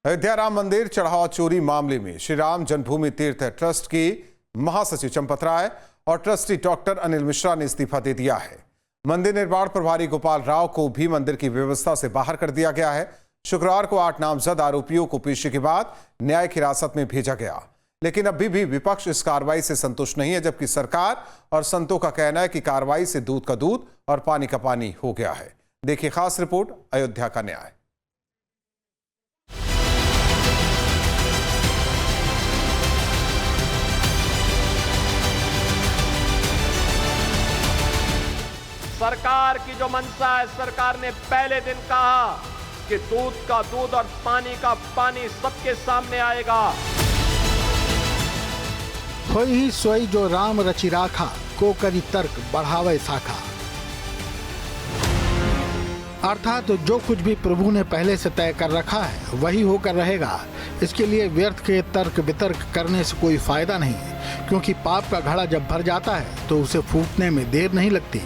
अयोध्या राम मंदिर चढ़ावा चोरी मामले में श्री राम जन्मभूमि तीर्थ ट्रस्ट की महासचिव चंपत राय और ट्रस्टी डॉक्टर अनिल मिश्रा ने इस्तीफा दे दिया है। मंदिर निर्माण प्रभारी गोपाल राव को भी मंदिर की व्यवस्था से बाहर कर दिया गया है। शुक्रवार को 8 नामजद आरोपियों को पेशी के बाद न्यायिक हिरासत में भेजा गया, लेकिन अभी भी विपक्ष इस कार्रवाई से संतुष्ट नहीं है, जबकि सरकार और संतों का कहना है कि कार्रवाई से दूध का दूध और पानी का पानी हो गया है। देखिए खास रिपोर्ट अयोध्या का न्याय। सरकार की जो मंशा है, सरकार ने पहले दिन कहा कि दूध का दूध और पानी का पानी सबके सामने आएगा। होई ही सोई जो राम रचि राखा, को करी तर्क बढ़ावे साखा। अर्थात जो कुछ भी प्रभु ने पहले से तय कर रखा है वही होकर रहेगा। इसके लिए व्यर्थ के तर्क वितर्क करने से कोई फायदा नहीं, क्योंकि पाप का घड़ा जब भर जाता है तो उसे फूटने में देर नहीं लगती।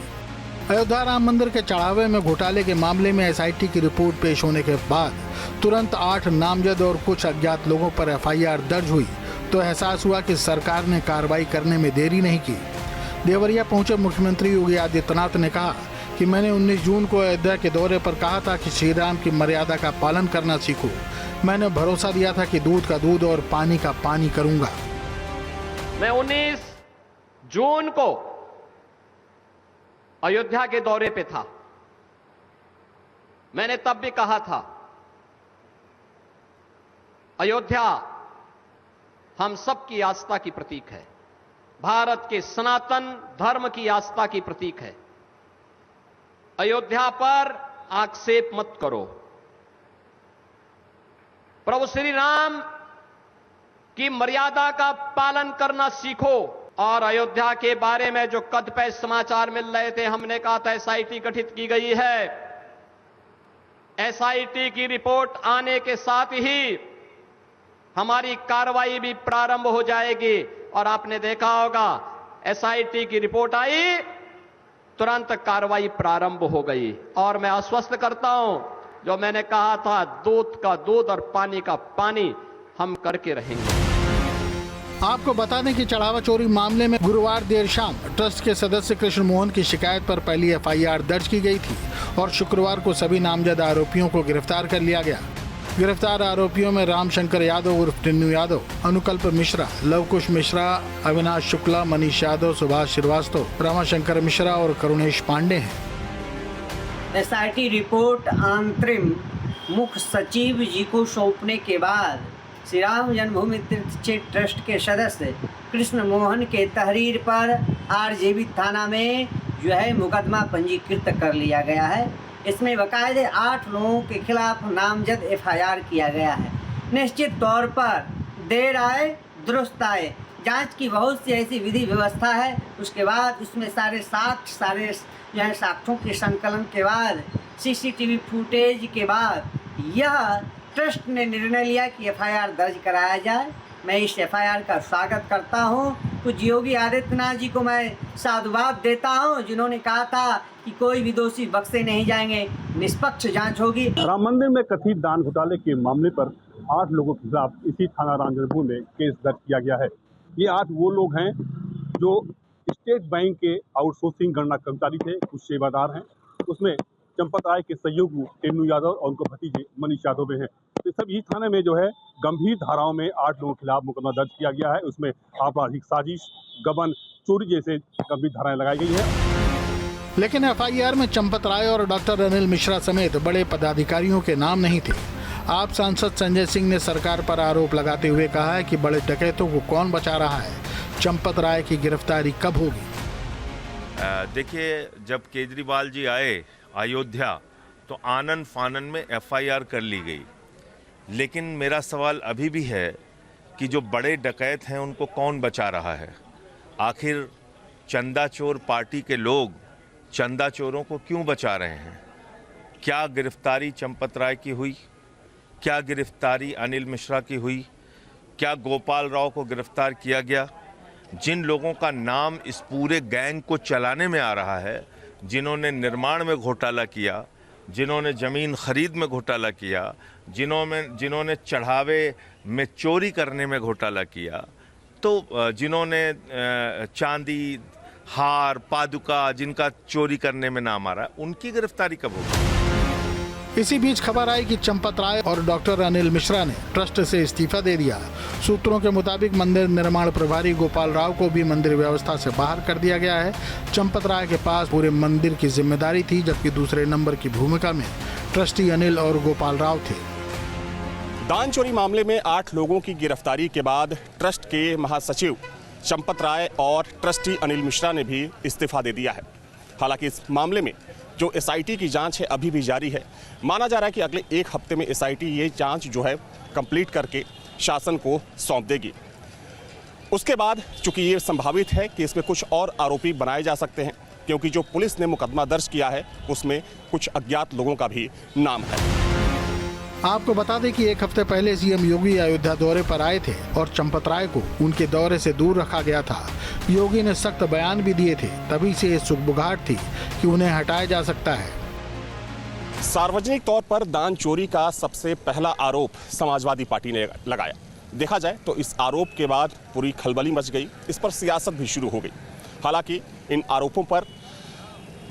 अयोध्या राम मंदिर के चढ़ावे में घोटाले के मामले में एसआईटी की रिपोर्ट पेश होने के बाद तुरंत 8 नामजद और कुछ अज्ञात लोगों पर एफआईआर दर्ज हुई तो एहसास हुआ कि सरकार ने कार्रवाई करने में देरी नहीं की। देवरिया पहुंचे मुख्यमंत्री योगी आदित्यनाथ ने कहा कि मैंने 19 जून को अयोध्या के दौरे पर कहा था कि श्री राम की मर्यादा का पालन करना सीखो। मैंने भरोसा दिया था कि दूध का दूध और पानी का पानी करूंगा। मैं 19 जून को अयोध्या के दौरे पे था। मैंने तब भी कहा था, अयोध्या हम सबकी आस्था की प्रतीक है, भारत के सनातन धर्म की आस्था की प्रतीक है। अयोध्या पर आक्षेप मत करो। प्रभु श्री राम की मर्यादा का पालन करना सीखो। और अयोध्या के बारे में जो कदपे समाचार मिल रहे थे, हमने कहा था एसआईटी गठित की गई है। एसआईटी की रिपोर्ट आने के साथ ही हमारी कार्रवाई भी प्रारंभ हो जाएगी। और आपने देखा होगा एसआईटी की रिपोर्ट आई, तुरंत कार्रवाई प्रारंभ हो गई। और मैं आश्वस्त करता हूं, जो मैंने कहा था दूध का दूध और पानी का पानी हम करके रहेंगे। आपको बता दें कि चढ़ावा चोरी मामले में गुरुवार देर शाम ट्रस्ट के सदस्य कृष्ण मोहन की शिकायत पर पहली एफआईआर दर्ज की गई थी और शुक्रवार को सभी नामजद आरोपियों को गिरफ्तार कर लिया गया। गिरफ्तार आरोपियों में रामशंकर यादव उर्फ टिन्नू यादव, अनुकल्प मिश्रा, लवकुश मिश्रा, अविनाश शुक्ला, मनीष यादव, सुभाष श्रीवास्तव, रमाशंकर मिश्रा और करुणेश पांडे हैं। एसआईटी रिपोर्ट अंतरिम मुख्य सचिव जी को सौंपने के बाद श्री राम जन्मभूमि तीर्थ ट्रस्ट के सदस्य कृष्ण मोहन के तहरीर पर आरजेबी थाना में जो है मुकदमा पंजीकृत कर लिया गया है। इसमें बाकायदे 8 लोगों के खिलाफ नामजद एफआईआर किया गया है। निश्चित तौर पर देर आए दुरुस्त आए, जांच की बहुत सी ऐसी विधि व्यवस्था है। उसके बाद उसमें सारे जो है साक्ष्यों के संकलन के बाद सीसीटीवी फुटेज के बाद यह ट्रस्ट ने निर्णय लिया कि एफआईआर दर्ज कराया जाए। मैं इस एफआईआर का स्वागत करता हूं। कुछ योगी आदित्यनाथ जी को मैं साधुवाद देता हूं, जिन्होंने कहा था कि कोई भी दोषी बख्शे नहीं जाएंगे, निष्पक्ष जांच होगी। राम मंदिर में कथित दान घोटाले के मामले पर 8 लोगों के खिलाफ इसी थाना राम जन्मभूमि में केस दर्ज किया गया है। ये 8 वो लोग हैं जो स्टेट बैंक के आउटसोर्सिंग गणना कर्मचारी थे, कुछ सेवादार हैं। उसमें चंपत राय के सहयोगी टिन्नू यादव और उनको भतीजे मनीष यादव भी हैं। तो सभी थाने में जो है गंभीर धाराओं में 8 लोगों के खिलाफ मुकदमा दर्ज किया गया है। उसमें आपराधिक साजिश, गबन, चोरी जैसे गंभीर धाराएं लगाई गई है। लेकिन एफआईआर में चंपत राय और डॉक्टर अनिल मिश्रा समेत बड़े पदाधिकारियों के नाम नहीं थे। आप सांसद संजय सिंह ने सरकार पर आरोप लगाते हुए कहा है कि बड़े डकैतों को कौन बचा रहा है। चंपत राय की गिरफ्तारी कब होगी? देखिए, जब केजरीवाल जी आए अयोध्या तो आनन फानन में एफआईआर कर ली गई, लेकिन मेरा सवाल अभी भी है कि जो बड़े डकैत हैं उनको कौन बचा रहा है। आखिर चंदा चोर पार्टी के लोग चंदा चोरों को क्यों बचा रहे हैं? क्या गिरफ्तारी चंपत राय की हुई? क्या गिरफ्तारी अनिल मिश्रा की हुई? क्या गोपाल राव को गिरफ्तार किया गया? जिन लोगों का नाम इस पूरे गैंग को चलाने में आ रहा है, जिन्होंने निर्माण में घोटाला किया, जिन्होंने ज़मीन खरीद में घोटाला किया, जिन्होंने चढ़ावे में चोरी करने में घोटाला किया, तो जिन्होंने चांदी, हार, पादुका जिनका चोरी करने में नाम आ रहा है, उनकी गिरफ्तारी कब होगी? इसी बीच खबर आई कि चंपत राय और डॉक्टर अनिल मिश्रा ने ट्रस्ट से इस्तीफा दे दिया। सूत्रों के मुताबिक मंदिर निर्माण प्रभारी गोपाल राव को भी मंदिर व्यवस्था से बाहर कर दिया गया है। चंपत राय के पास पूरे मंदिर की जिम्मेदारी थी, जबकि दूसरे नंबर की भूमिका में ट्रस्टी अनिल और गोपाल राव थे। दान चोरी मामले में 8 लोगों की गिरफ्तारी के बाद ट्रस्ट के महासचिव चंपत राय और ट्रस्टी अनिल मिश्रा ने भी इस्तीफा दे दिया है। हालांकि इस मामले में जो एसआईटी की जांच है अभी भी जारी है। माना जा रहा है कि अगले 1 हफ्ते में एसआईटी ये जांच जो है कंप्लीट करके शासन को सौंप देगी। उसके बाद चूंकि ये संभावित है कि इसमें कुछ और आरोपी बनाए जा सकते हैं, क्योंकि जो पुलिस ने मुकदमा दर्ज किया है उसमें कुछ अज्ञात लोगों का भी नाम है। आपको बता दें कि 1 हफ्ते पहले सीएम योगी अयोध्या दौरे पर आए थे और चंपत राय को उनके दौरे से दूर रखा गया था। योगी ने सख्त बयान भी दिए थे, तभी से ये सुगबुगाहट थी कि उन्हें हटाया जा सकता है। सार्वजनिक तौर पर दान चोरी का सबसे पहला आरोप समाजवादी पार्टी ने लगाया। देखा जाए तो इस आरोप के बाद पूरी खलबली मच गई, इस पर सियासत भी शुरू हो गई। हालांकि इन आरोपों पर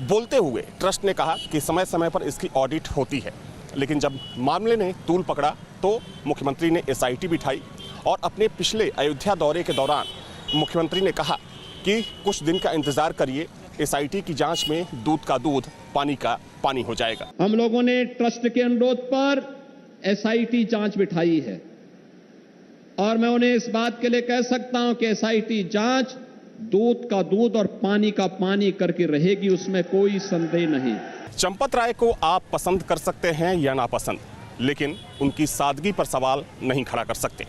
बोलते हुए ट्रस्ट ने कहा कि समय समय पर इसकी ऑडिट होती है, लेकिन जब मामले ने तूल पकड़ा तो मुख्यमंत्री ने एसआईटी बिठाई और अपने पिछले अयोध्या दौरे के दौरान मुख्यमंत्री ने कहा कि कुछ दिन का इंतजार करिए, एसआईटी की जांच में दूध का दूध, पानी का पानी हो जाएगा। हम लोगों ने ट्रस्ट के अनुरोध पर एसआईटी जांच बिठाई है और मैं उन्हें इस बात के लिए कह सकता हूं कि एसआईटी जांच दूध का दूध और पानी का पानी करके रहेगी, उसमें कोई संदेह नहीं। चंपत राय को आप पसंद कर सकते हैं या नापसंद, लेकिन उनकी सादगी पर सवाल नहीं खड़ा कर सकते,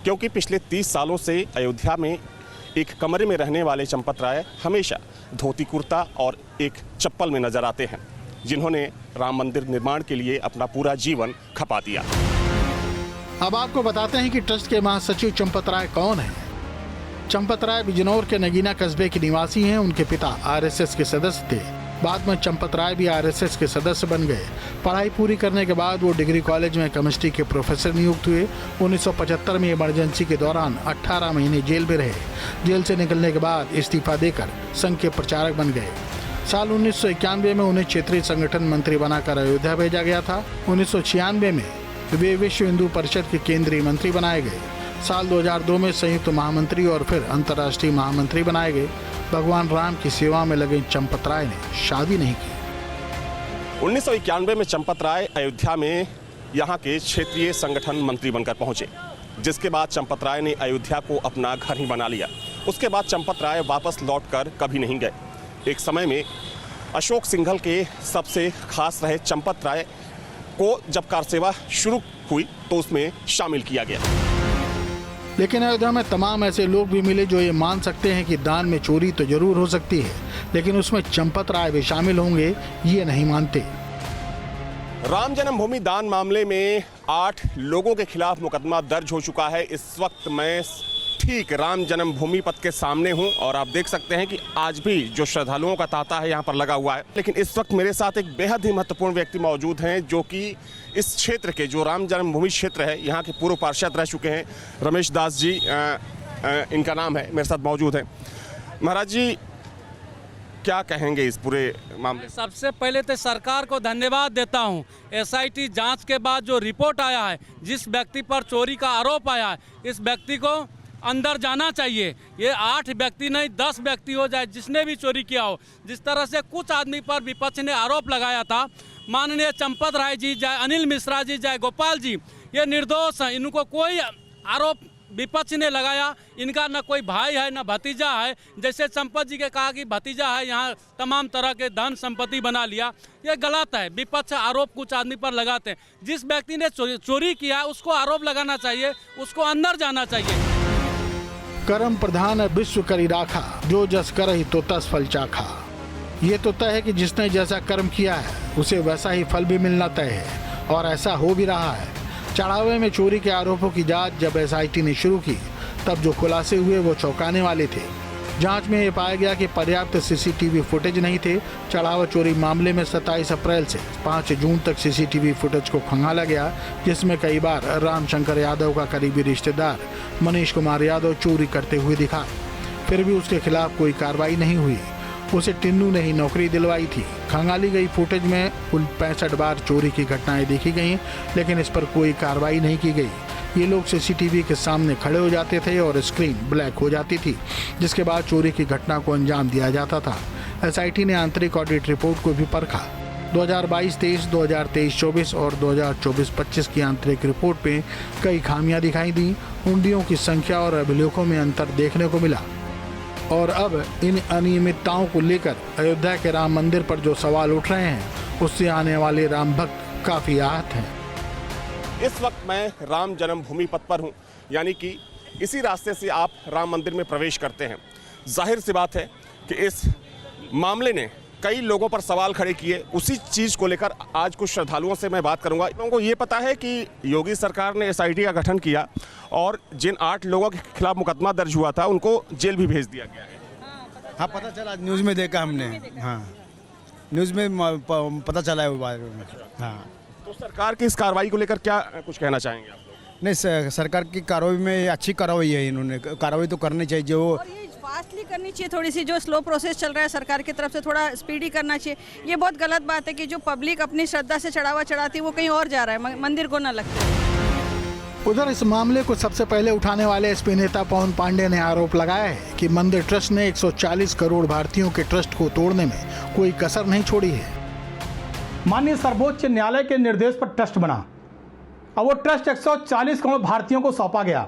क्योंकि पिछले 30 सालों से अयोध्या में एक कमरे में रहने वाले चंपत राय हमेशा धोती कुर्ता और एक चप्पल में नजर आते हैं, जिन्होंने राम मंदिर निर्माण के लिए अपना पूरा जीवन खपा दिया। अब आपको बताते हैं कि ट्रस्ट के महासचिव चंपत राय कौन है। चंपत राय बिजनौर के नगीना कस्बे के निवासी हैं। उनके पिता आरएसएस के सदस्य थे। बाद में चंपत राय भी आरएसएस के सदस्य बन गए। पढ़ाई पूरी करने के बाद वो डिग्री कॉलेज में केमिस्ट्री के प्रोफेसर नियुक्त हुए। 1975 में इमरजेंसी के दौरान 18 महीने जेल में रहे। जेल से निकलने के बाद इस्तीफा देकर संघ के प्रचारक बन गए। साल 1991 में उन्हें क्षेत्रीय संगठन मंत्री बनाकर अयोध्या भेजा गया था। 1996 में वे विश्व हिंदू परिषद के केंद्रीय मंत्री बनाए गए। साल 2002 में संयुक्त महामंत्री और फिर अंतर्राष्ट्रीय महामंत्री बनाए गए। भगवान राम की सेवा में लगे चंपत राय ने शादी नहीं की। 1991 में चंपत राय अयोध्या में यहाँ के क्षेत्रीय संगठन मंत्री बनकर पहुंचे, जिसके बाद चंपत राय ने अयोध्या को अपना घर ही बना लिया। उसके बाद चंपत राय वापस लौटकर कभी नहीं गए। एक समय में अशोक सिंघल के सबसे खास रहे चंपत राय को जब कार सेवा शुरू हुई तो उसमें शामिल किया गया। लेकिन अयोध्या में तमाम ऐसे लोग भी मिले जो ये मान सकते हैं कि दान में चोरी तो जरूर हो सकती है, लेकिन उसमें चंपत राय भी शामिल होंगे, ये नहीं मानते। राम जन्मभूमि दान मामले में 8 लोगों के खिलाफ मुकदमा दर्ज हो चुका है। इस वक्त मैं ठीक राम जन्मभूमि पथ के सामने हूं और आप देख सकते हैं कि आज भी जो श्रद्धालुओं का तांता है यहाँ पर लगा हुआ है। लेकिन इस वक्त मेरे साथ एक बेहद ही महत्वपूर्ण व्यक्ति मौजूद हैं, जो कि इस क्षेत्र के, जो राम जन्मभूमि क्षेत्र है, यहाँ के पूर्व पार्षद रह चुके हैं। रमेश दास जी इनका नाम है, मेरे साथ मौजूद हैं। महाराज जी, क्या कहेंगे इस पूरे मामले? सबसे पहले तो सरकार को धन्यवाद देता हूं। एसआईटी जांच के बाद जो रिपोर्ट आया है, जिस व्यक्ति पर चोरी का आरोप आया है, इस व्यक्ति को अंदर जाना चाहिए। ये 8 व्यक्ति नहीं 10 व्यक्ति हो जाए, जिसने भी चोरी किया हो। जिस तरह से कुछ आदमी पर विपक्ष ने आरोप लगाया था, माननीय चंपत राय जी, चाहे अनिल मिश्रा जी, चाहे गोपाल जी, ये निर्दोष हैं। इनको कोई आरोप विपक्ष ने लगाया। इनका न कोई भाई है न भतीजा है। जैसे चंपत जी के कहा कि भतीजा है, यहाँ तमाम तरह के धन संपत्ति बना लिया, ये गलत है। विपक्ष आरोप कुछ आदमी पर लगाते हैं। जिस व्यक्ति ने चोरी किया है उसको आरोप लगाना चाहिए, उसको अंदर जाना चाहिए। कर्म प्रधान विश्व करी राखा, जो जस करहि तो तस फल चाखा। ये तो तय है कि जिसने जैसा कर्म किया है उसे वैसा ही फल भी मिलना तय है, और ऐसा हो भी रहा है। चढ़ावे में चोरी के आरोपों की जांच जब एसआईटी ने शुरू की, तब जो खुलासे हुए वो चौंकाने वाले थे। जांच में ये पाया गया कि पर्याप्त सीसीटीवी फुटेज नहीं थे। चढ़ावा चोरी मामले में 27 अप्रैल से 5 जून तक सीसीटीवी फुटेज को खंगाला गया, जिसमें कई बार रामशंकर यादव का करीबी रिश्तेदार मनीष कुमार यादव चोरी करते हुए दिखा। फिर भी उसके खिलाफ कोई कार्रवाई नहीं हुई। उसे टिन्नू ने ही नौकरी दिलवाई थी। खंगाली गई फुटेज में कुल 65 बार चोरी की घटनाएं देखी गईं, लेकिन इस पर कोई कार्रवाई नहीं की गई। ये लोग सीसीटीवी के सामने खड़े हो जाते थे और स्क्रीन ब्लैक हो जाती थी, जिसके बाद चोरी की घटना को अंजाम दिया जाता था। एसआईटी ने आंतरिक ऑडिट रिपोर्ट को भी परखा। 2022-23, 2023-24 और 2024-25 की आंतरिक रिपोर्ट में कई खामियां दिखाई दी। हुंडियों की संख्या और अभिलेखों में अंतर देखने को मिला और अब इन अनियमितताओं को लेकर अयोध्या के राम मंदिर पर जो सवाल उठ रहे हैं, उससे आने वाले राम भक्त काफी आहत हैं। इस वक्त मैं राम जन्मभूमि पथ पर हूं, यानी कि इसी रास्ते से आप राम मंदिर में प्रवेश करते हैं। जाहिर सी बात है कि इस मामले ने कई लोगों पर सवाल खड़े किए। उसी चीज़ को लेकर आज कुछ श्रद्धालुओं से मैं बात करूंगा। लोगों को ये पता है कि योगी सरकार ने एसआईटी का गठन किया और जिन 8 लोगों के खिलाफ मुकदमा दर्ज हुआ था उनको जेल भी भेज दिया गया है। हाँ, पता चला, न्यूज़ में देखा हमने। हाँ, न्यूज़ में पता चला है वो बारे में। हाँ, तो सरकार की इस कार्रवाई को लेकर क्या कुछ कहना चाहेंगे आप लोग? नहीं, सरकार की कार्रवाई में अच्छी कार्रवाई है। इन्होंने कार्रवाई तो करनी चाहिए, जो फास्टली करनी चाहिए। थोड़ी सी जो स्लो प्रोसेस चल रहा है सरकार की तरफ से थोड़ा स्पीडी करना चाहिए। ये बहुत गलत बात है कि जो पब्लिक अपनी श्रद्धा से चढ़ावा चढ़ाती है वो कहीं और जा रहा है, मंदिर को ना लगता है। उधर इस मामले को सबसे पहले उठाने वाले एसपी नेता पवन पांडे ने आरोप लगाया है कि मंदिर ट्रस्ट ने 140 करोड़ भारतीयों के ट्रस्ट को तोड़ने में कोई कसर नहीं छोड़ी है। माननीय सर्वोच्च न्यायालय के निर्देश पर ट्रस्ट बना और वो ट्रस्ट 140 करोड़ भारतीयों को सौंपा गया,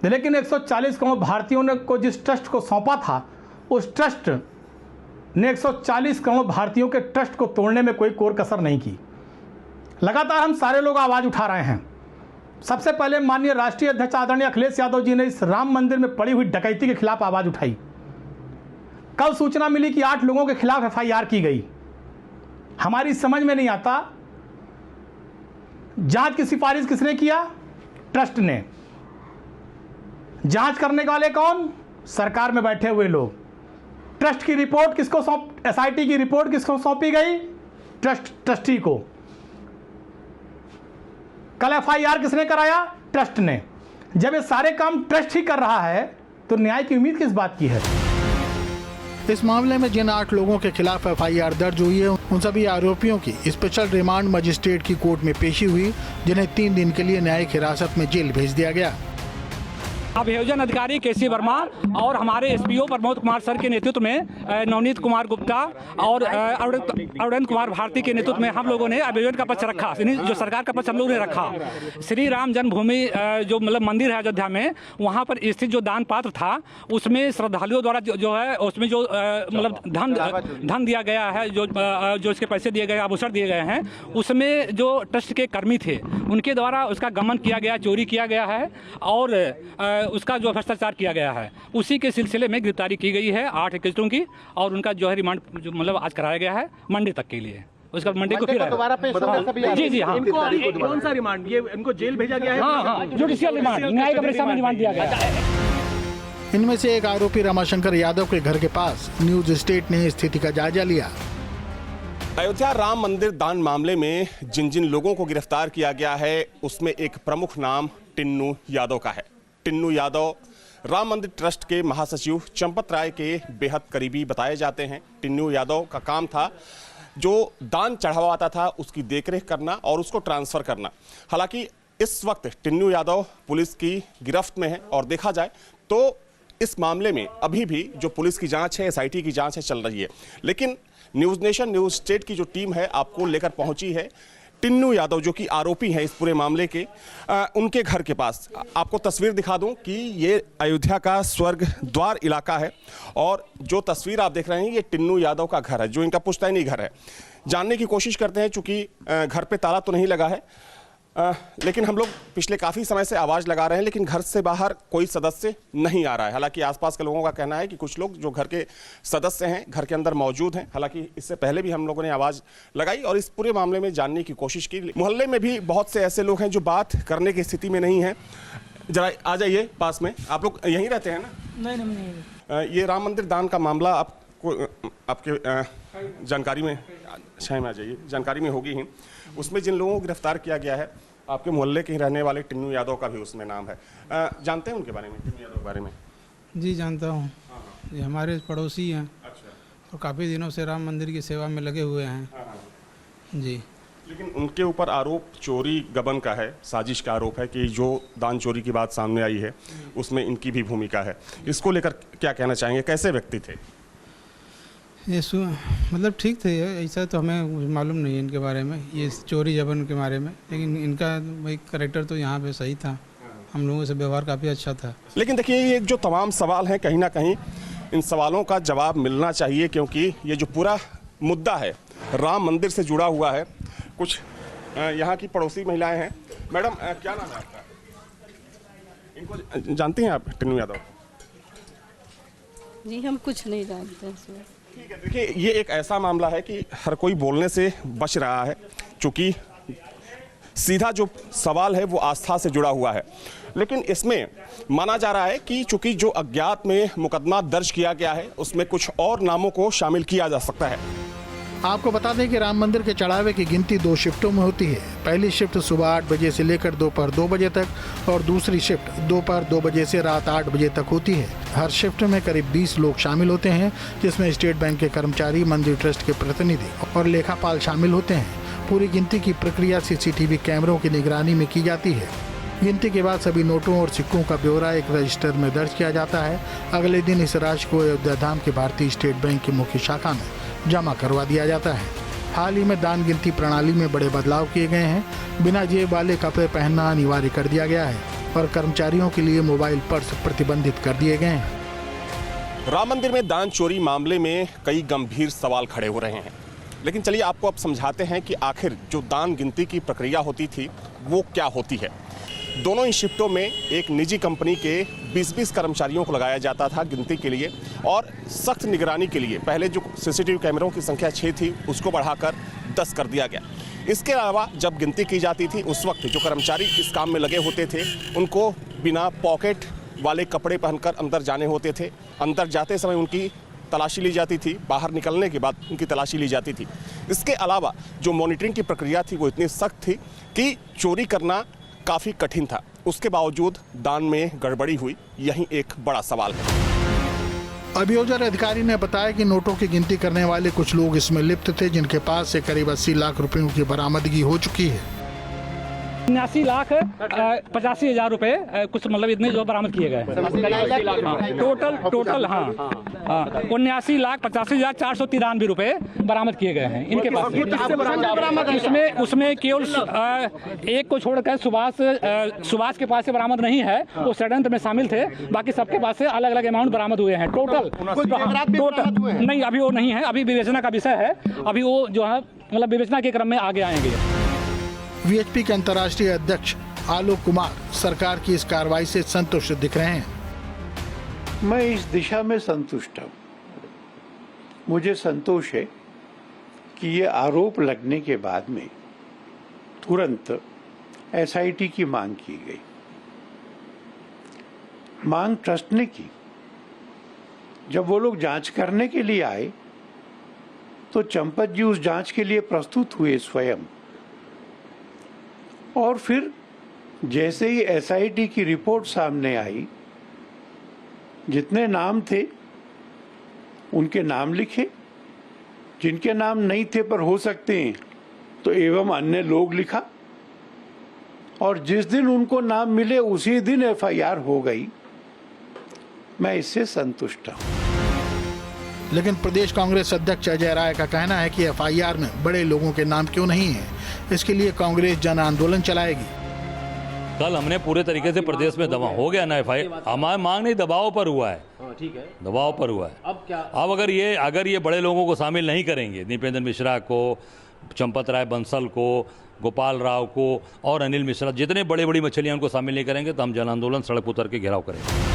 लेकिन 140 करोड़ भारतीयों ने को जिस ट्रस्ट को सौंपा था, उस ट्रस्ट ने 140 करोड़ भारतीयों के ट्रस्ट को तोड़ने में कोई कोर कसर नहीं की। लगातार हम सारे लोग आवाज़ उठा रहे हैं। सबसे पहले माननीय राष्ट्रीय अध्यक्ष आदरणीय अखिलेश यादव जी ने इस राम मंदिर में पड़ी हुई डकैती के खिलाफ आवाज़ उठाई। कल सूचना मिली कि 8 लोगों के खिलाफ FIR की गई। हमारी समझ में नहीं आता, जांच की सिफारिश किसने किया? ट्रस्ट ने। जांच करने वाले कौन? सरकार में बैठे हुए लोग। ट्रस्ट की रिपोर्ट किसको SIT की रिपोर्ट किसको सौंपी गई? ट्रस्टी को। कल FIR किसने कराया? ट्रस्ट ने। जब ये सारे काम ट्रस्ट ही कर रहा है तो न्याय की उम्मीद किस बात की है? इस मामले में जिन 8 लोगों के खिलाफ FIR दर्ज हुई है, उन सभी आरोपियों की स्पेशल रिमांड मजिस्ट्रेट की कोर्ट में पेशी हुई, जिन्हें 3 दिन के लिए न्यायिक हिरासत में जेल भेज दिया गया। अभियोजन अधिकारी KC वर्मा और हमारे SPO प्रमोद कुमार सर के नेतृत्व में नवनीत कुमार गुप्ता और अरविंद कुमार भारती के नेतृत्व में हम लोगों ने अभियोजन का पक्ष रखा। जो सरकार का पक्ष हम लोगों ने रखा। श्री राम जन्मभूमि जो मतलब मंदिर है अयोध्या में, वहाँ पर स्थित जो दान पात्र था, उसमें श्रद्धालुओं द्वारा जो है उसमें जो मतलब धन दिया गया है, जो इसके पैसे दिए गए, आभूषण दिए गए हैं, उसमें जो ट्रस्ट के कर्मी थे उनके द्वारा उसका गमन किया गया, चोरी किया गया है और उसका जो भ्रष्टाचार किया गया है, उसी के सिलसिले में गिरफ्तारी की गई है 8 एकत्रों की और उनका जो है रिमांड मतलब आज कराया गया है मंडे तक के लिए। उसका मंडे को फिर दोबारा पेश होगा। जी हाँ। कौन सा रिमांड? ये इनको जेल भेजा गया है? हाँ, जुडिशियल रिमांड, न्यायिक अवस्था में रिमांड दिया गया है। इनमें से एक आरोपी रमाशंकर यादव के घर के पास न्यूज स्टेट ने स्थिति का जायजा लिया। अयोध्या राम मंदिर दान मामले में जिन जिन लोगों को गिरफ्तार किया गया है, उसमें एक प्रमुख नाम टिन्नू यादव का है। टिन्नू यादव राम मंदिर ट्रस्ट के महासचिव चंपत राय के बेहद करीबी बताए जाते हैं। टिन्नू यादव का काम था जो दान चढ़ावा आता था उसकी देखरेख करना और उसको ट्रांसफ़र करना। हालांकि इस वक्त टिन्नू यादव पुलिस की गिरफ्त में है और देखा जाए तो इस मामले में अभी भी जो पुलिस की जांच है, SIT की जांच है, चल रही है। लेकिन न्यूज़ नेशन, न्यूज़ स्टेट की जो टीम है आपको लेकर पहुंची है टिन्नू यादव जो कि आरोपी हैं इस पूरे मामले के, उनके घर के पास। आपको तस्वीर दिखा दूं कि ये अयोध्या का स्वर्ग द्वार इलाका है और जो तस्वीर आप देख रहे हैं ये टिन्नू यादव का घर है, जो इनका पुश्तैनी घर है। जानने की कोशिश करते हैं, चूँकि घर पे ताला तो नहीं लगा है, लेकिन हम लोग पिछले काफ़ी समय से आवाज़ लगा रहे हैं, लेकिन घर से बाहर कोई सदस्य नहीं आ रहा है। हालांकि आसपास के लोगों का कहना है कि कुछ लोग जो घर के सदस्य हैं घर के अंदर मौजूद हैं। हालांकि इससे पहले भी हम लोगों ने आवाज़ लगाई और इस पूरे मामले में जानने की कोशिश की। मोहल्ले में भी बहुत से ऐसे लोग हैं जो बात करने की स्थिति में नहीं हैं। जरा आ जाइए पास में। आप लोग यहीं रहते हैं ना? नहीं। ये राम मंदिर दान का मामला आपको आपके जानकारी में छाए में आ जाइए, जानकारी में होगी ही। उसमें जिन लोगों को गिरफ्तार किया गया है, आपके मोहल्ले के ही रहने वाले टिन्नू यादव का भी उसमें नाम है। जानते हैं उनके बारे में, टिन्नू यादव के बारे में? जी जानता हूँ, ये हमारे पड़ोसी हैं। अच्छा। और काफ़ी दिनों से राम मंदिर की सेवा में लगे हुए हैं। जी। लेकिन उनके ऊपर आरोप चोरी गबन का है, साजिश का आरोप है कि जो दान चोरी की बात सामने आई है उसमें इनकी भी भूमिका है। इसको लेकर क्या कहना चाहेंगे, कैसे व्यक्ति थे ये? मतलब ठीक थे, ऐसा तो हमें मालूम नहीं है इनके बारे में, ये चोरी जबन के बारे में। लेकिन इनका भाई कैरेक्टर तो यहाँ पे सही था, हम लोगों से व्यवहार काफ़ी अच्छा था। लेकिन देखिए, ये जो तमाम सवाल हैं, कहीं ना कहीं इन सवालों का जवाब मिलना चाहिए, क्योंकि ये जो पूरा मुद्दा है राम मंदिर से जुड़ा हुआ है। कुछ यहाँ की पड़ोसी महिलाएं हैं। मैडम, क्या नाम है आपका? इनको जानती हैं आप, टिन्नू यादव? जी हम कुछ नहीं जानते हैं। ठीक है, देखिए, ये एक ऐसा मामला है कि हर कोई बोलने से बच रहा है, क्योंकि सीधा जो सवाल है वो आस्था से जुड़ा हुआ है। लेकिन इसमें माना जा रहा है कि चूंकि जो अज्ञात में मुकदमा दर्ज किया गया है उसमें कुछ और नामों को शामिल किया जा सकता है। आपको बता दें कि राम मंदिर के चढ़ावे की गिनती 2 शिफ्टों में होती है। पहली शिफ्ट सुबह 8 बजे से लेकर दोपहर 2 बजे तक और दूसरी शिफ्ट दोपहर 2 बजे से रात 8 बजे तक होती है। हर शिफ्ट में करीब 20 लोग शामिल होते हैं, जिसमें स्टेट बैंक के कर्मचारी, मंदिर ट्रस्ट के प्रतिनिधि और लेखापाल शामिल होते हैं। पूरी गिनती की प्रक्रिया CCTV कैमरों की निगरानी में की जाती है। गिनती के बाद सभी नोटों और सिक्कों का ब्यौरा एक रजिस्टर में दर्ज किया जाता है। अगले दिन इस राशि को अयोध्या धाम के भारतीय स्टेट बैंक की मुख्य शाखा में जमा करवा दिया जाता है। हाल ही में दान गिनती प्रणाली में बड़े बदलाव किए गए हैं। बिना जेब वाले कपड़े पहनना अनिवार्य कर दिया गया है और कर्मचारियों के लिए मोबाइल पर्स प्रतिबंधित कर दिए गए हैं। राम मंदिर में दान चोरी मामले में कई गंभीर सवाल खड़े हो रहे हैं, लेकिन चलिए आपको अब समझाते हैं कि आखिर जो दान गिनती की प्रक्रिया होती थी वो क्या होती है। दोनों ही शिफ्टों में एक निजी कंपनी के 20-20 कर्मचारियों को लगाया जाता था गिनती के लिए, और सख्त निगरानी के लिए पहले जो CCTV कैमरों की संख्या 6 थी उसको बढ़ाकर 10 कर दिया गया। इसके अलावा जब गिनती की जाती थी उस वक्त जो कर्मचारी इस काम में लगे होते थे उनको बिना पॉकेट वाले कपड़े पहनकर अंदर जाने होते थे। अंदर जाते समय उनकी तलाशी ली जाती थी, बाहर निकलने के बाद उनकी तलाशी ली जाती थी। इसके अलावा जो मॉनिटरिंग की प्रक्रिया थी वो इतनी सख्त थी कि चोरी करना काफ़ी कठिन था। उसके बावजूद दान में गड़बड़ी हुई, यही एक बड़ा सवाल है। अभियोजन अधिकारी ने बताया कि नोटों की गिनती करने वाले कुछ लोग इसमें लिप्त थे, जिनके पास से करीब 80 लाख रुपयों की बरामदगी हो चुकी है। 79,85,000 रुपए कुछ मतलब इतने जो बरामद किए गए। टोटल हाँ 79,85,493 रुपए बरामद किए गए हैं इनके पास। उसमें केवल एक को छोड़कर सुभाष के पास से बरामद नहीं है, वो षड्यंत्र में शामिल थे। बाकी सबके पास से अलग अलग अमाउंट बरामद हुए हैं। टोटल नहीं, अभी वो नहीं है, अभी विवेचना का विषय है। अभी वो जो है मतलब विवेचना के क्रम में आगे आएंगे। VHP के अंतर्राष्ट्रीय अध्यक्ष आलोक कुमार सरकार की इस कार्रवाई से संतुष्ट दिख रहे हैं। मैं इस दिशा में संतुष्ट हूँ। मुझे संतोष है कि ये आरोप लगने के बाद में तुरंत SIT की मांग की गई। मांग ट्रस्ट ने की। जब वो लोग जांच करने के लिए आए तो चंपत जी उस जांच के लिए प्रस्तुत हुए स्वयं, और फिर जैसे ही SIT की रिपोर्ट सामने आई, जितने नाम थे उनके नाम लिखे, जिनके नाम नहीं थे पर हो सकते हैं तो एवं अन्य लोग लिखा, और जिस दिन उनको नाम मिले उसी दिन FIR हो गई। मैं इससे संतुष्ट हूं। लेकिन प्रदेश कांग्रेस अध्यक्ष अजय राय का कहना है कि FIR में बड़े लोगों के नाम क्यों नहीं है, इसके लिए कांग्रेस जन आंदोलन चलाएगी। कल हमने पूरे तरीके से प्रदेश में दबाव हो गया ना, FIR हमारी मांग नहीं, दबाव पर हुआ है। ठीक है, दबाव पर हुआ है। अब क्या? अब अगर ये बड़े लोगों को शामिल नहीं करेंगे, दीपेंद्र मिश्रा को, चंपत राय बंसल को, गोपाल राव को और अनिल मिश्रा, जितने बड़ी मछलियां उनको शामिल नहीं करेंगे तो हम जन आंदोलन सड़क उतर के घेराव करेंगे।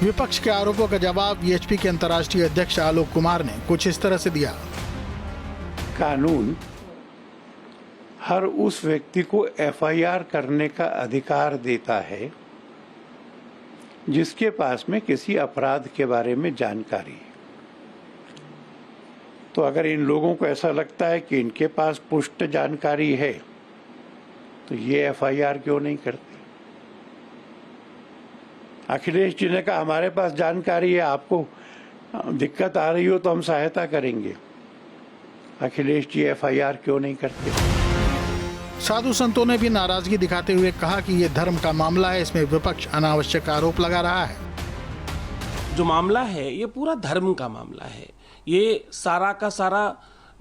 विपक्ष के आरोपों का जवाब VHP के अंतर्राष्ट्रीय अध्यक्ष आलोक कुमार ने कुछ इस तरह से दिया। कानून हर उस व्यक्ति को FIR करने का अधिकार देता है जिसके पास में किसी अपराध के बारे में जानकारी है। तो अगर इन लोगों को ऐसा लगता है कि इनके पास पुष्ट जानकारी है तो ये एफआईआर क्यों नहीं करते? अखिलेश जी ने कहा हमारे पास जानकारी है, आपको दिक्कत आ रही हो तो हम सहायता करेंगे। अखिलेश जी एफआईआर क्यों नहीं करते? साधु संतों ने भी नाराजगी दिखाते हुए कहा कि ये धर्म का मामला है, इसमें विपक्ष अनावश्यक आरोप लगा रहा है। जो मामला है ये पूरा धर्म का मामला है, ये सारा का सारा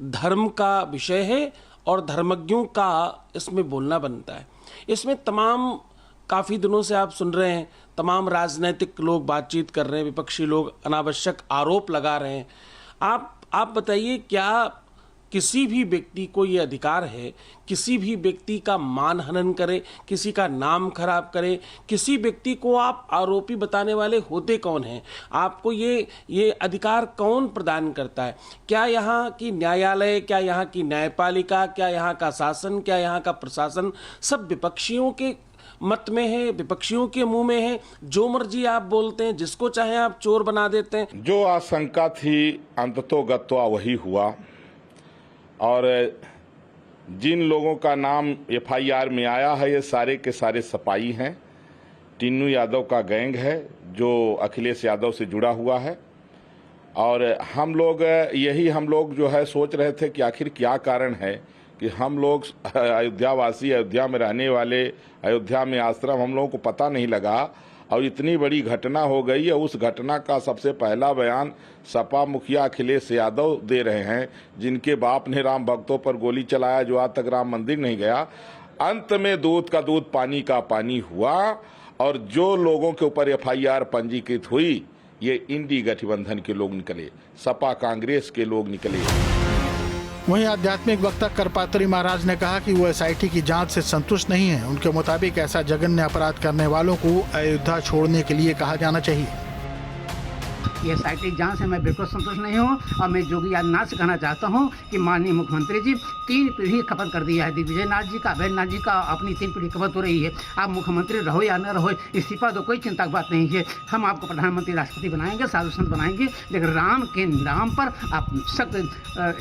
धर्म का विषय है और धर्मज्ञों का इसमें बोलना बनता है। इसमें तमाम काफ़ी दिनों से आप सुन रहे हैं, तमाम राजनीतिक लोग बातचीत कर रहे हैं, विपक्षी लोग अनावश्यक आरोप लगा रहे हैं। आप बताइए, क्या किसी भी व्यक्ति को ये अधिकार है किसी भी व्यक्ति का मानहनन करे, किसी का नाम खराब करे? किसी व्यक्ति को आप आरोपी बताने वाले होते कौन हैं? आपको ये अधिकार कौन प्रदान करता है? क्या यहाँ की न्यायालय, क्या यहाँ की न्यायपालिका, क्या यहाँ का शासन, क्या यहाँ का प्रशासन सब विपक्षियों के मत में है, विपक्षियों के मुंह में है? जो मर्जी आप बोलते हैं, जिसको चाहे आप चोर बना देते हैं। जो आशंका थी अंततोगत्वा वही हुआ, और जिन लोगों का नाम एफआईआर में आया है ये सारे के सारे सपाई हैं। टीनू यादव का गैंग है जो अखिलेश यादव से जुड़ा हुआ है, और हम लोग जो है सोच रहे थे कि आखिर क्या कारण है कि हम लोग अयोध्यावासी, अयोध्या में रहने वाले, अयोध्या में आश्रम, हम लोगों को पता नहीं लगा और इतनी बड़ी घटना हो गई है। उस घटना का सबसे पहला बयान सपा मुखिया अखिलेश यादव दे रहे हैं, जिनके बाप ने राम भक्तों पर गोली चलाया, जो आज तक राम मंदिर नहीं गया। अंत में दूध का दूध पानी का पानी हुआ, और जो लोगों के ऊपर एफआईआर पंजीकृत हुई ये इंडी गठबंधन के लोग निकले, सपा कांग्रेस के लोग निकले। वहीं आध्यात्मिक वक्ता करपात्री महाराज ने कहा कि वो एसआईटी की जांच से संतुष्ट नहीं है। उनके मुताबिक ऐसा जघन्य अपराध करने वालों को अयोध्या छोड़ने के लिए कहा जाना चाहिए। ये एसआईटी जांच से मैं बिल्कुल संतुष्ट नहीं हूँ, और मैं योगी आदित्यनाथ से कहना चाहता हूँ कि माननीय मुख्यमंत्री जी 3 पीढ़ी खपत कर दिया है। दिग्विजय नाथ जी का, अभयनाथ जी का अपनी 3 पीढ़ी खपत हो रही है। आप मुख्यमंत्री रहो या न रहो, इस्तीफा दो, कोई चिंता की बात नहीं है। हम आपको प्रधानमंत्री, राष्ट्रपति बनाएंगे, साधु संत बनाएंगे, लेकिन राम के नाम पर आप सख्त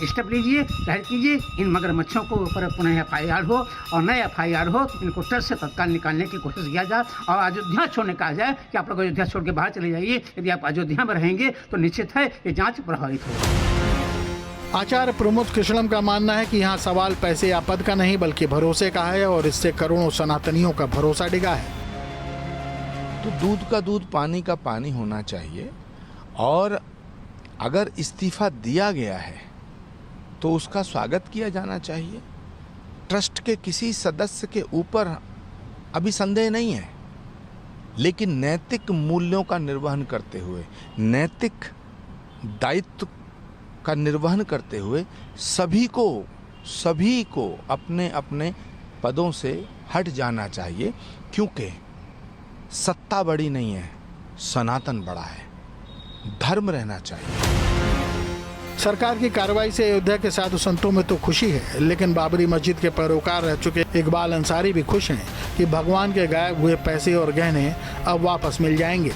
स्टेप लीजिए, तहरीर कीजिए। इन मगरमच्छों को ऊपर पुनः एफआईआर हो, और नए एफआईआर हो, इनको ट्रस्ट से तत्काल निकालने की कोशिश किया जाए, और अयोध्या छोड़ने कहा जाए कि आप लोग अयोध्या छोड़ के बाहर चले जाइए। यदि आप अयोध्या में रहेंगे तो निश्चित है ये जांच प्रभावित होगी। आचार्य प्रमोद कृष्णम का मानना है कि यहाँ सवाल पैसे या पद का नहीं बल्कि भरोसे का है, और इससे करोड़ों सनातनियों का भरोसा डिगा है। तो दूध का दूध, पानी का पानी होना चाहिए, और अगर इस्तीफा दिया गया है तो उसका स्वागत किया जाना चाहिए। ट्रस्ट के किसी सदस्य के ऊपर अभी संदेह नहीं है, लेकिन नैतिक मूल्यों का निर्वहन करते हुए, नैतिक दायित्व का निर्वहन करते हुए सभी को अपने अपने पदों से हट जाना चाहिए, क्योंकि सत्ता बड़ी नहीं है, सनातन बड़ा है, धर्म रहना चाहिए। सरकार की कार्रवाई से अयोध्या के साधु संतों में तो खुशी है, लेकिन बाबरी मस्जिद के पैरोकार रह चुके इकबाल अंसारी भी खुश हैं कि भगवान के गायब हुए पैसे और गहने अब वापस मिल जाएंगे।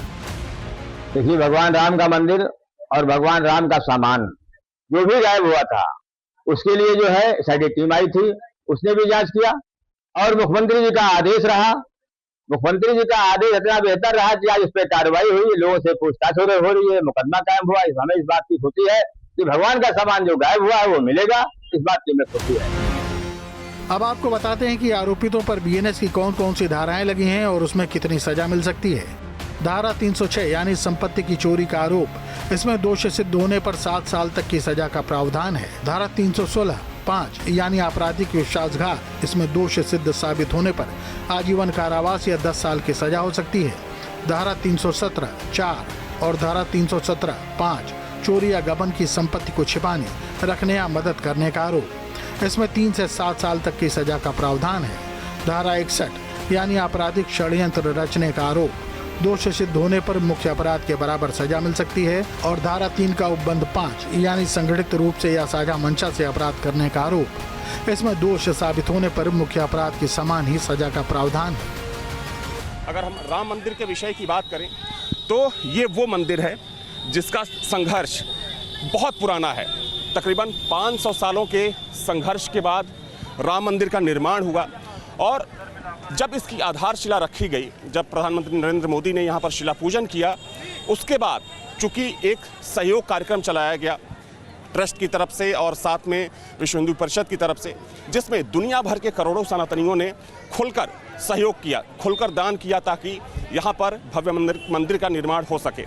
देखिए, भगवान राम का मंदिर और भगवान राम का सामान जो भी गायब हुआ था, उसके लिए जो है एसआईटी टीम आई थी, उसने भी जांच किया, और मुख्यमंत्री जी का आदेश रहा। मुख्यमंत्री जी का आदेश इतना बेहतर रहा कि आज इस पर कार्रवाई हुई, लोगों से पूछताछ हो रही है, मुकदमा कायम हुआ। हमें इस बात की खुशी है कि भगवान का सामान जो गायब हुआ है वो मिलेगा, इस बात की हमें खुशी है। अब आपको बताते हैं कि आरोपितों पर बीएनएस की कौन कौन सी धाराएं लगी हैं और उसमें कितनी सजा मिल सकती है। धारा 306 यानी संपत्ति की चोरी का आरोप, इसमें दोष सिद्ध होने पर 7 साल तक की सजा का प्रावधान है। धारा 316 5 यानी आपराधिक विश्वासघात, इसमें दोष सिद्ध साबित होने पर आजीवन कारावास या 10 साल की सजा हो सकती है। धारा 317 4 और धारा 317 5 चोरी या गबन की संपत्ति को छिपाने, रखने या मदद करने का आरोप, इसमें 3 से 7 साल तक की सजा का प्रावधान है। धारा 61 यानी आपराधिक षड्यंत्र रचने का आरोप, दोष सिद्ध होने पर मुख्य अपराध के बराबर सजा मिल सकती है। और धारा 3 का उपबंध 5 यानी संगठित रूप से या साझा मंशा से अपराध करने का आरोप, इसमें दोष साबित होने पर मुख्य अपराध के समान ही सजा का प्रावधान है। अगर हम राम मंदिर के विषय की बात करें तो ये वो मंदिर है जिसका संघर्ष बहुत पुराना है। तकरीबन 500 सालों के संघर्ष के बाद राम मंदिर का निर्माण हुआ और जब इसकी आधारशिला रखी गई, जब प्रधानमंत्री नरेंद्र मोदी ने यहाँ पर शिला पूजन किया, उसके बाद चूंकि एक सहयोग कार्यक्रम चलाया गया ट्रस्ट की तरफ से और साथ में विश्व हिंदू परिषद की तरफ से, जिसमें दुनिया भर के करोड़ों सनातनियों ने खुलकर सहयोग किया, खुलकर दान किया ताकि यहाँ पर भव्य मंदिर का निर्माण हो सके।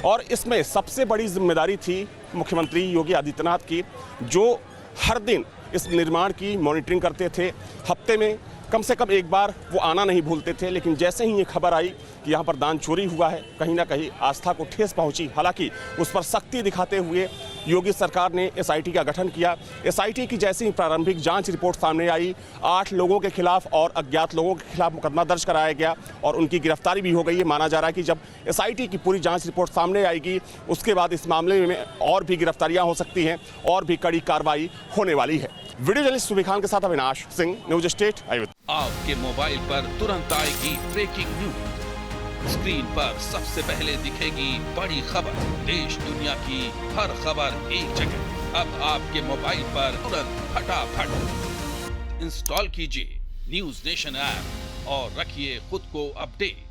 और इसमें सबसे बड़ी जिम्मेदारी थी मुख्यमंत्री योगी आदित्यनाथ की, जो हर दिन इस निर्माण की मॉनिटरिंग करते थे। हफ्ते में कम से कम एक बार वो आना नहीं भूलते थे। लेकिन जैसे ही ये खबर आई कि यहाँ पर दान चोरी हुआ है, कहीं ना कहीं आस्था को ठेस पहुंची। हालांकि उस पर सख्ती दिखाते हुए योगी सरकार ने एसआईटी का गठन किया। एसआईटी की जैसी ही प्रारंभिक जांच रिपोर्ट सामने आई, 8 लोगों के खिलाफ और अज्ञात लोगों के खिलाफ मुकदमा दर्ज कराया गया और उनकी गिरफ्तारी भी हो गई है। माना जा रहा है कि जब एसआईटी की पूरी जांच रिपोर्ट सामने आएगी, उसके बाद इस मामले में और भी गिरफ्तारियां हो सकती हैं और भी कड़ी कार्रवाई होने वाली है। वीडियो जर्नलिस्ट सुबी खान के साथ अविनाश सिंह, न्यूज स्टेट अयोध्या। आपके मोबाइल पर तुरंत आएगी ब्रेकिंग न्यूज। स्क्रीन पर सबसे पहले दिखेगी बड़ी खबर। देश दुनिया की हर खबर एक जगह। अब आपके मोबाइल पर तुरंत फटाफट इंस्टॉल कीजिए न्यूज नेशन ऐप और रखिए खुद को अपडेट।